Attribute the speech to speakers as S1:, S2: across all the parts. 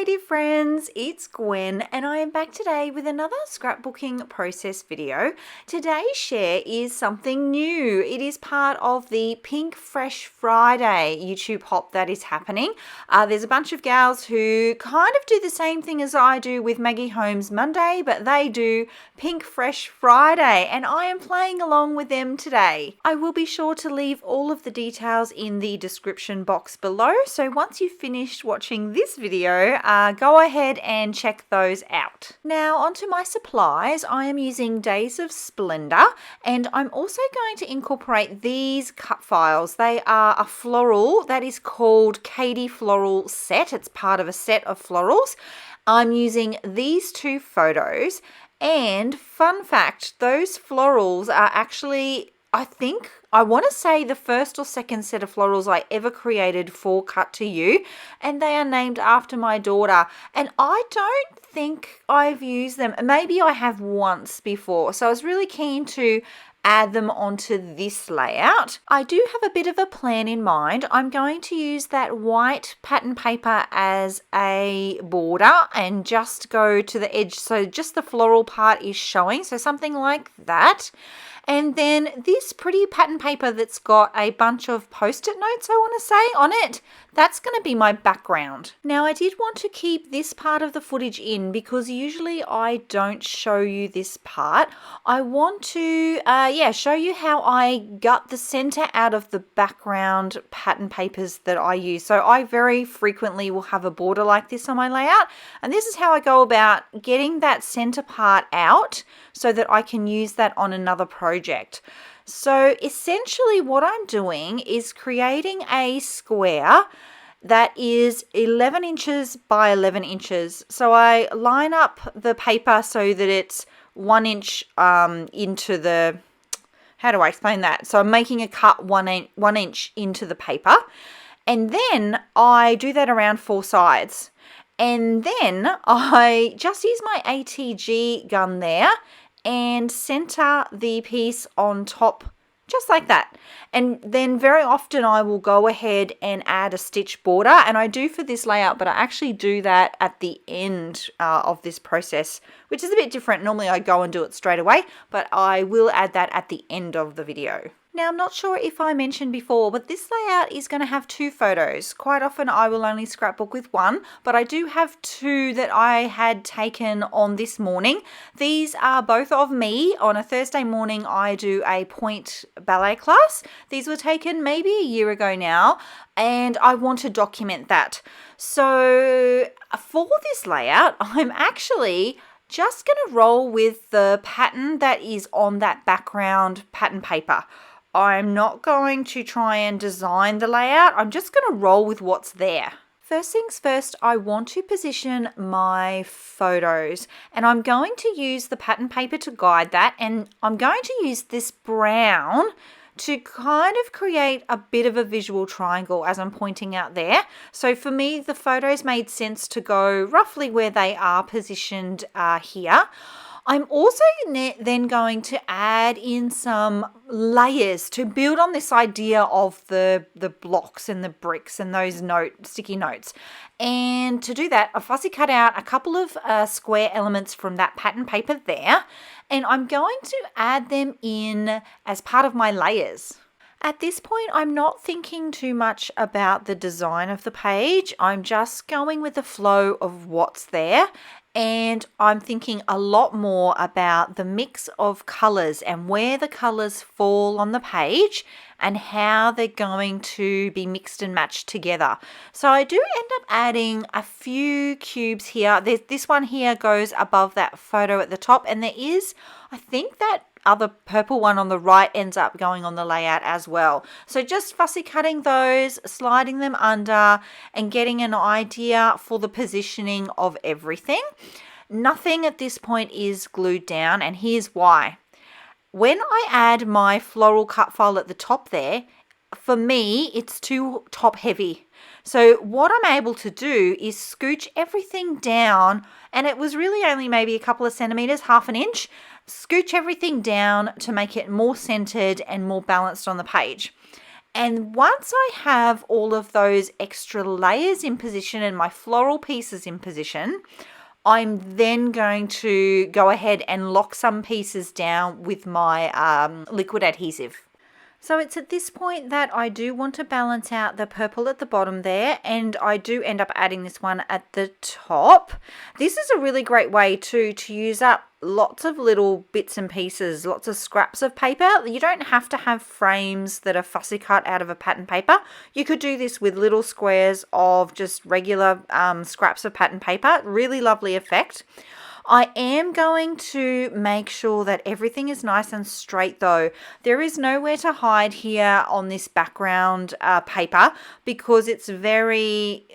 S1: Hi dear friends, it's Gwen and I am back today with another scrapbooking process video. Today's share is something new. It is part of the Pink Fresh Friday YouTube hop that is happening. There's a bunch of gals who kind of do the same thing as I do with Maggie Holmes Monday, but they do Pink Fresh Friday and I am playing along with them today. I will be sure to leave all of the details in the description box below, so once you've finished watching this video, go ahead and check those out. Now onto my supplies. I am using Days of Splendor and I'm also going to incorporate these cut files. They are a floral that is called Caite Floral Set. It's part of a set of florals. I'm using these two photos and fun fact, those florals are actually, I want to say the first or second set of florals I ever created for Cut to You, and they are named after my daughter, and I don't think I've used them. Maybe I have once before, so I was really keen to add them onto this layout. I do have a bit of a plan in mind. I'm going to use that white pattern paper as a border and just go to the edge so just the floral part is showing, so something like that. And then this pretty pattern paper that's got a bunch of post-it notes, I want to say, on it, that's going to be my background. Now, I did want to keep this part of the footage in because usually I don't show you this part. I want to, show you how I gut the center out of the background pattern papers that I use. So I very frequently will have a border like this on my layout, and this is how I go about getting that center part out so that I can use that on another project. So essentially what I'm doing is creating a square that is 11 inches by 11 inches. So I line up the paper so that it's 1 inch into the, how do I explain that? So I'm making a cut 1 inch into the paper, and then I do that around 4 sides. And then I just use my ATG gun there and center the piece on top just like that. And then very often I will go ahead and add a stitch border, and I do for this layout, but I actually do that at the end of this process, which is a bit different. Normally I go and do it straight away, but I will add that at the end of the video. Now, I'm not sure if I mentioned before, but this layout is going to have 2 photos. Quite often I will only scrapbook with 1, but I do have 2 that I had taken on this morning. These are both of me. On a Thursday morning, I do a point ballet class. These were taken maybe a year ago now, and I want to document that. So for this layout, I'm actually just going to roll with the pattern that is on that background pattern paper. I'm not going to try and design the layout. I'm just going to roll with what's there. First things first, I want to position my photos, and I'm going to use the pattern paper to guide that, and I'm going to use this brown to kind of create a bit of a visual triangle as I'm pointing out there. So for me, the photos made sense to go roughly where they are positioned here. I'm also then going to add in some layers to build on this idea of the blocks and the bricks and those sticky notes. And to do that, I fussy cut out a couple of square elements from that pattern paper there, and I'm going to add them in as part of my layers. At this point, I'm not thinking too much about the design of the page. I'm just going with the flow of what's there. And I'm thinking a lot more about the mix of colours and where the colours fall on the page and how they're going to be mixed and matched together. So I do end up adding a few cubes here. This one here goes above that photo at the top, and there is, I think that other purple one on the right ends up going on the layout as well. So just fussy cutting those, sliding them under, and getting an idea for the positioning of everything. Nothing at this point is glued down, and here's why. When I add my floral cut file at the top there, for me, it's too top heavy. So what I'm able to do is scooch everything down, and it was really only maybe a couple of centimeters, half an inch, scooch everything down to make it more centered and more balanced on the page. And once I have all of those extra layers in position and my floral pieces in position, I'm then going to go ahead and lock some pieces down with my liquid adhesive. So it's at this point that I do want to balance out the purple at the bottom there, and I do end up adding this one at the top. This is a really great way to use up lots of little bits and pieces, lots of scraps of paper. You don't have to have frames that are fussy cut out of a pattern paper. You could do this with little squares of just regular scraps of pattern paper. Really lovely effect. I am going to make sure that everything is nice and straight though. There is nowhere to hide here on this background paper because it's very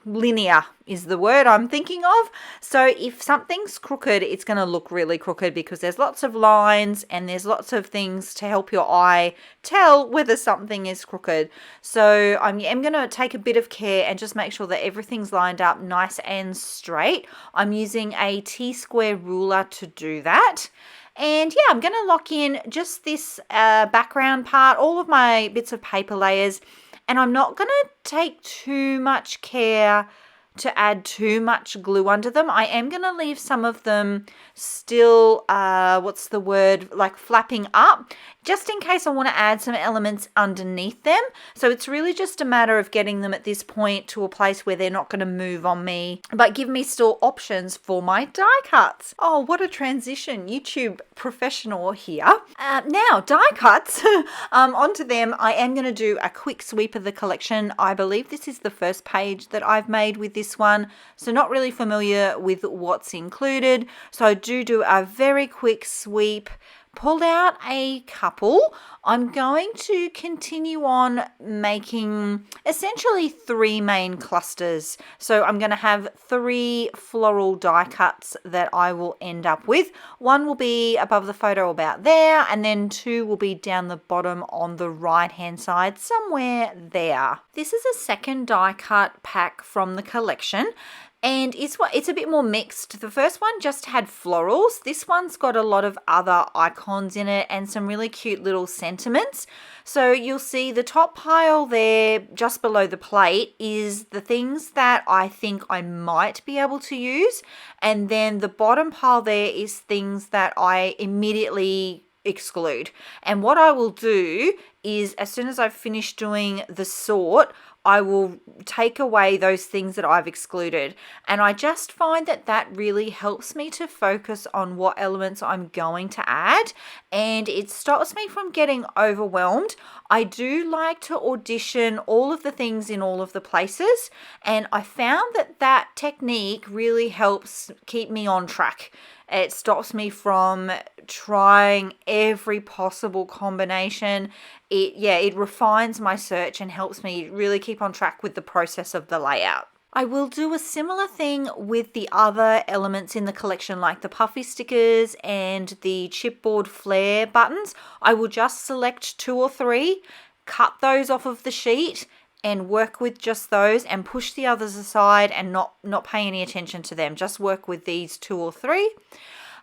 S1: linear is the word I'm thinking of. So if something's crooked, it's going to look really crooked because there's lots of lines and there's lots of things to help your eye tell whether something is crooked. So I'm going to take a bit of care and just make sure that everything's lined up nice and straight. I'm using a T-square ruler to do that. And yeah, I'm going to lock in just this background part, all of my bits of paper layers, and I'm not going to take too much care to add too much glue under them. I am going to leave some of them still, like flapping up, just in case I want to add some elements underneath them. So it's really just a matter of getting them at this point to a place where they're not going to move on me, but give me still options for my die cuts. Oh, what a transition. YouTube professional here. Now, die cuts, onto them. I am going to do a quick sweep of the collection. I believe this is the first page that I've made with this one, so not really familiar with what's included. So I do a very quick sweep, pulled out a couple. I'm going to continue on making essentially 3 main clusters. So I'm going to have 3 floral die cuts that I will end up with. One will be above the photo about there, and then 2 will be down the bottom on the right hand side somewhere there. This is a second die cut pack from the collection. And it's a bit more mixed. The first one just had florals. This one's got a lot of other icons in it and some really cute little sentiments. So you'll see the top pile there just below the plate is the things that I think I might be able to use. And then the bottom pile there is things that I immediately exclude. And what I will do is, as soon as I've finished doing the sort, I will take away those things that I've excluded. And I just find that really helps me to focus on what elements I'm going to add, and it stops me from getting overwhelmed. I do like to audition all of the things in all of the places, and I found that technique really helps keep me on track. It stops me from trying every possible combination. It refines my search and helps me really keep on track with the process of the layout. I will do a similar thing with the other elements in the collection, like the puffy stickers and the chipboard flare buttons. I will just select 2 or 3, cut those off of the sheet, and work with just those and push the others aside and not pay any attention to them. Just work with these 2 or 3.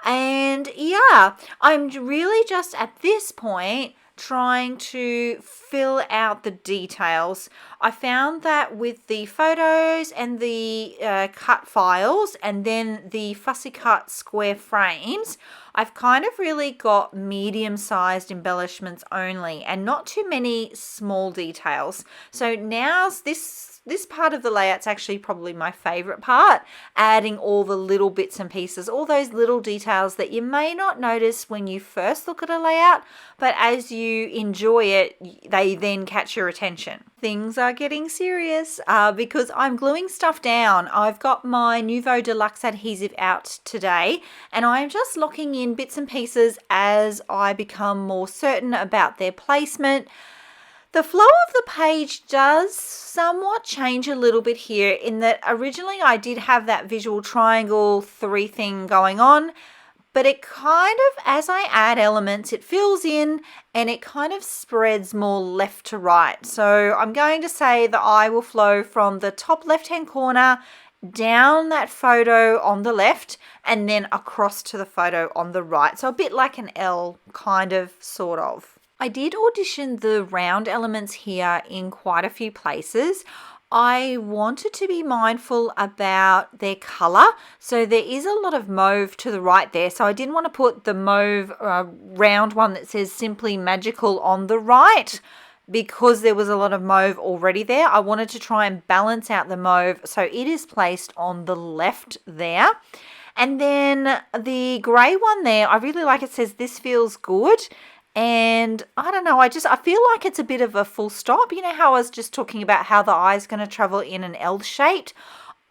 S1: And yeah, I'm really just at this point trying to fill out the details. I found that with the photos and the cut files and then the fussy cut square frames, I've kind of really got medium-sized embellishments only and not too many small details. So now this part of the layout's actually probably my favorite part, adding all the little bits and pieces, all those little details that you may not notice when you first look at a layout, but as you enjoy it, they then catch your attention. Things are getting serious because I'm gluing stuff down. I've got my Nuvo Deluxe adhesive out today, and I'm just locking in bits and pieces as I become more certain about their placement. The flow of the page does somewhat change a little bit here, in that originally I did have that visual triangle 3 thing going on, but it kind of, as I add elements, it fills in and it kind of spreads more left to right. So I'm going to say the eye will flow from the top left-hand corner down that photo on the left and then across to the photo on the right. So a bit like an L, kind of, sort of. I did audition the round elements here in quite a few places. I wanted to be mindful about their color. So there is a lot of mauve to the right there. So I didn't want to put the mauve round one that says Simply Magical on the right because there was a lot of mauve already there. I wanted to try and balance out the mauve. So it is placed on the left there. And then the grey one there, I really like it says This Feels Good. And I don't know, I feel like it's a bit of a full stop. You know how I was just talking about how the eye is going to travel in an L shaped?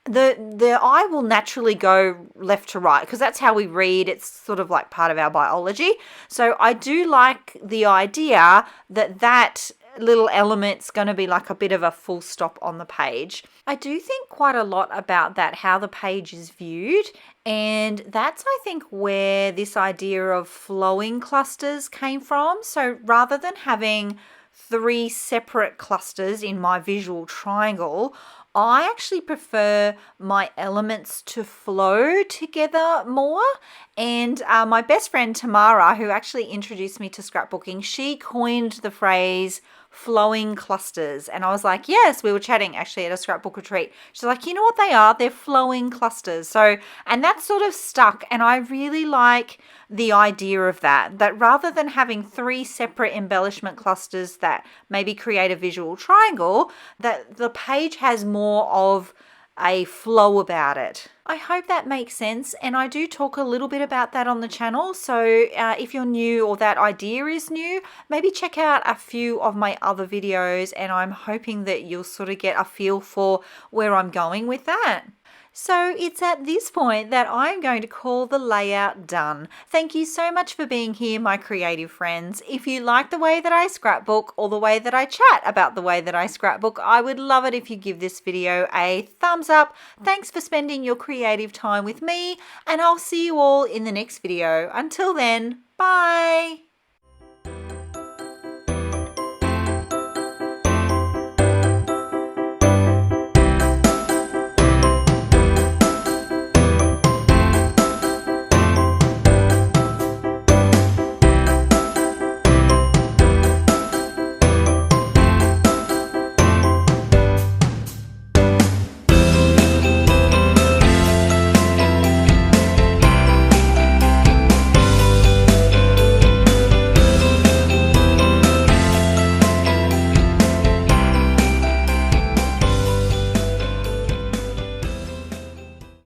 S1: The eye will naturally go left to right because that's how we read. It's sort of like part of our biology. So I do like the idea that little element's going to be like a bit of a full stop on the page. I do think quite a lot about that, how the page is viewed. And that's, I think, where this idea of flowing clusters came from. So rather than having 3 separate clusters in my visual triangle, I actually prefer my elements to flow together more. And my best friend Tamara, who actually introduced me to scrapbooking, she coined the phrase flowing clusters. And I was like, yes, we were chatting actually at a scrapbook retreat. She's like, you know what they are? They're flowing clusters. So, and that sort of stuck. And I really like the idea of that rather than having 3 separate embellishment clusters that maybe create a visual triangle, that the page has more of a flow about it. I hope that makes sense, and I do talk a little bit about that on the channel. So if you're new or that idea is new, maybe check out a few of my other videos, and I'm hoping that you'll sort of get a feel for where I'm going with that. So it's at this point that I'm going to call the layout done. Thank you so much for being here, my creative friends. If you like the way that I scrapbook or the way that I chat about the way that I scrapbook, I would love it if you give this video a thumbs up. Thanks for spending your creative time with me, and I'll see you all in the next video. Until then, bye.